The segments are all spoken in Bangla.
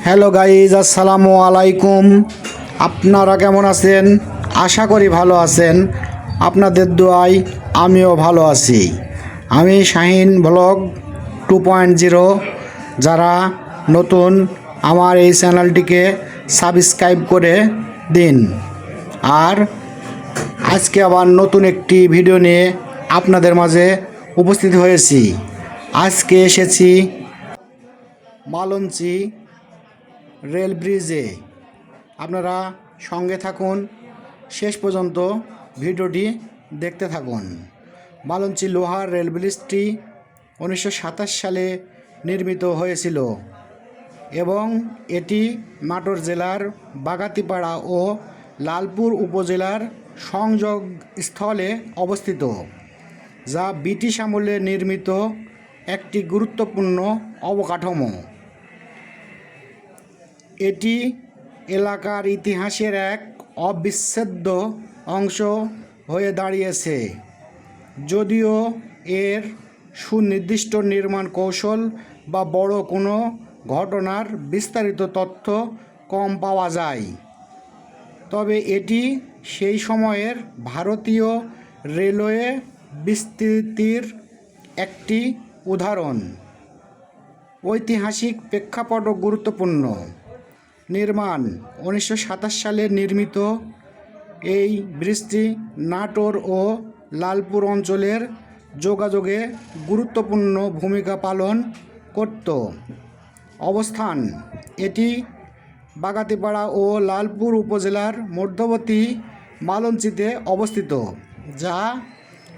হ্যালো গাইজ, আসসালামু আলাইকুম। আপনারা কেমন আছেন? আশা করি ভালো আছেন। আপনাদের দোয়ায় আমিও ভালো আছি। আমি শাহিন ব্লগ 2.0। যারা নতুন আমার এই চ্যানেলটিকে সাবস্ক্রাইব করে দিন। আর আজকে আবার নতুন একটি ভিডিও নিয়ে আপনাদের মাঝে উপস্থিত হয়েছি। আজকে এসেছি মালঞ্চি রেল ব্রিজে। আপনারা সঙ্গে থাকুন, শেষ পর্যন্ত ভিডিওটি দেখতে থাকুন। মালঞ্চি লোহার রেল ব্রিজটি 1927 সালে নির্মিত হয়েছিল এবং এটি নাটোর জেলার বাগাতিপাড়া ও লালপুর উপজেলার সংযোগ স্থলে অবস্থিত, যা ব্রিটিশ আমলে নির্মিত একটি গুরুত্বপূর্ণ অবকাঠামো। এটি এলাকার ইতিহাসের এক অবিচ্ছেদ্য অংশ হয়ে দাঁড়িয়েছে, যদিও এর সুনির্দিষ্ট নির্মাণ কৌশল বা বড় কোনো ঘটনার বিস্তারিত তথ্য কম পাওয়া যায়। তবে এটি সেই সময়ের ভারতীয় রেলওয়ে বিস্তৃতির একটি উদাহরণ। ঐতিহাসিক প্রেক্ষাপটও গুরুত্বপূর্ণ। নির্মাণ 1927 সালে নির্মিত এই ব্রিজটি নাটোর ও লালপুর অঞ্চলের যোগাযোগে গুরুত্বপূর্ণ ভূমিকা পালন করত। অবস্থান: এটি বাগাতিপাড়া ও লালপুর উপজেলার মধ্যবর্তী মালঞ্চিতে অবস্থিত, যা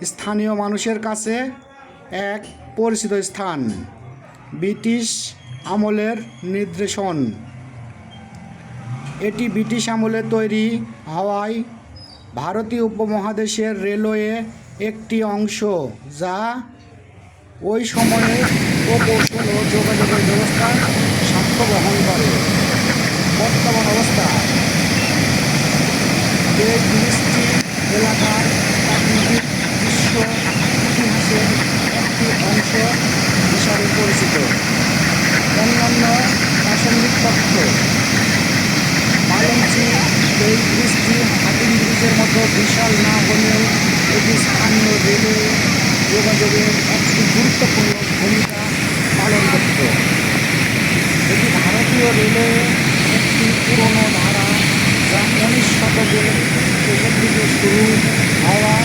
স্থানীয় মানুষের কাছে এক পরিচিত স্থান। ব্রিটিশ আমলের নিদর্শন: এটি ব্রিটিশ আমলে তৈরি হওয়ায় ভারতীয় উপমহাদেশের রেলওয়ে একটি অংশ, যা ওই সময়ে প্রকৌশল ও যোগাযোগের ব্যবস্থার সাক্ষ্য বহন করে। বর্তমান অবস্থা: এই ব্রিজটি এলাকার প্রাকৃতিক দৃশ্য ইতিহাসের একটি অংশ হিসাবে পরিচিত। অন্যান্য প্রাসঙ্গিক তথ্য: মালঞ্চি এই ব্রিজটি হাতিম ব্রিজের মতো বিশাল না হলেও এটি স্থানীয় রেলওয়ে যোগাযোগের একটি গুরুত্বপূর্ণ ভূমিকা পালন করত। এটি ভারতীয় রেলওয়ে একটি পুরনো ধারা, যা 19 শতকের শেষের দিকে শুরু হওয়া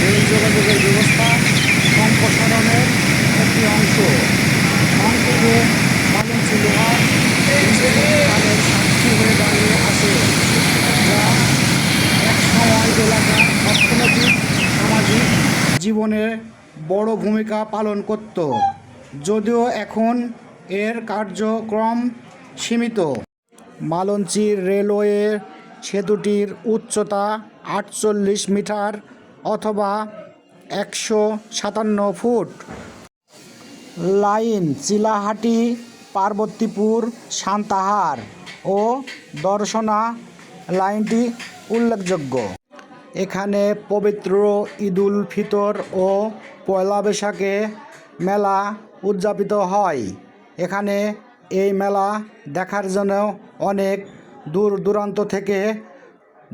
রেল যোগাযোগের ব্যবস্থা সম্প্রসারণের একটি অংশ। সংক্ষেপে, মালঞ্চি লোহার কালের সাক্ষী হয়ে দাঁড়িয়ে আছে, যা একসময় এলাকার অর্থনৈতিক সামাজিক জীবনে বড় ভূমিকা পালন করত, যদিও এখন এর কার্যক্রম সীমিত। মালঞ্চি রেলওয়ে সেতুটির উচ্চতা 48 মিটার অথবা 157 ফুট। লাইন: চিলাহাটি, পার্বতীপুর, সান্তাহার ও দর্শনা। লাইনটি উল্লেখযোগ্য। এখানে পবিত্র ঈদুল ফিতর ও পয়লা বৈশাখে মেলা উদযাপিত হয়। এখানে এই মেলা দেখার জন্য অনেক দূর দূরান্ত থেকে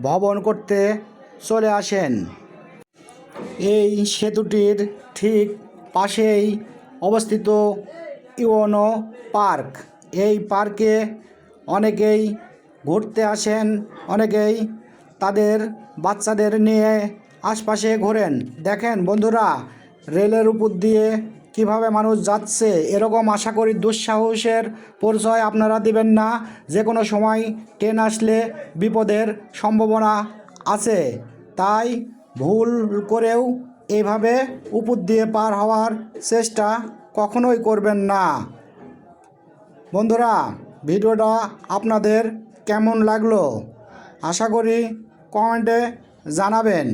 ভ্রমণ করতে চলে আসেন। এই সেতুটির ঠিক পাশেই অবস্থিত ইউনো পার্ক। এই পার্কে অনেকেই ঘুরতে আসেন, অনেকেই তাদের বাচ্চাদের নিয়ে আশপাশে ঘোরেন। দেখেন বন্ধুরা, রেলের উপর দিয়ে কিভাবে মানুষ যাচ্ছে। এরকম আশা করি দুঃসাহসের পরিচয় আপনারা দিবেন না। যে কোনো সময় ট্রেন আসলে বিপদের সম্ভাবনা আছে, তাই ভুল করেও এইভাবে উপর দিয়ে পার হওয়ার চেষ্টা কখনোই করবেন না। বন্ধুরা, ভিডিওটা আপনাদের কেমন লাগলো আশা করি কমেন্টে জানাবেন।